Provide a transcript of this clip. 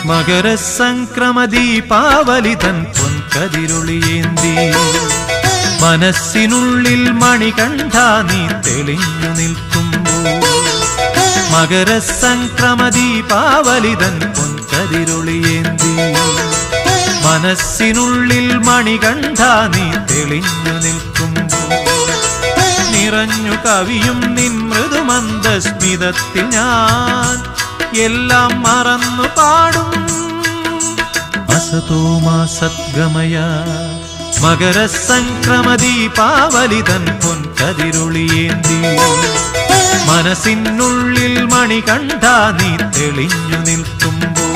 മകരസംക്രമദീപാവലി തൻ പൊൻകതിരൊളിയേന്തി മനസ്സിനുള്ളിൽ മണികണ്ഠ നീ തെളിഞ്ഞു നിൽക്കുമ്പോൾ മകരസംക്രമദീപാവലി തൻ പൊൻകതിരൊളിയേന്തി മനസ്സിനുള്ളിൽ മണികണ്ഠ നീ തെളിഞ്ഞു നിൽക്കുമ്പോൾ നിറഞ്ഞു കവിയും നിൻ മൃദുമന്ദസ്മിതത്തിൽ ഞാൻ എല്ലാം മറന്നു പാടും അസതോ മാ സദ്ഗമയ മകരസംക്രമദീപാവലി തൻ പൊൻകതിരൊളിയേന്തി മനസ്സിനുള്ളിൽ മണികണ്ഠ നീ തെളിഞ്ഞു നിൽക്കുമ്പോൾ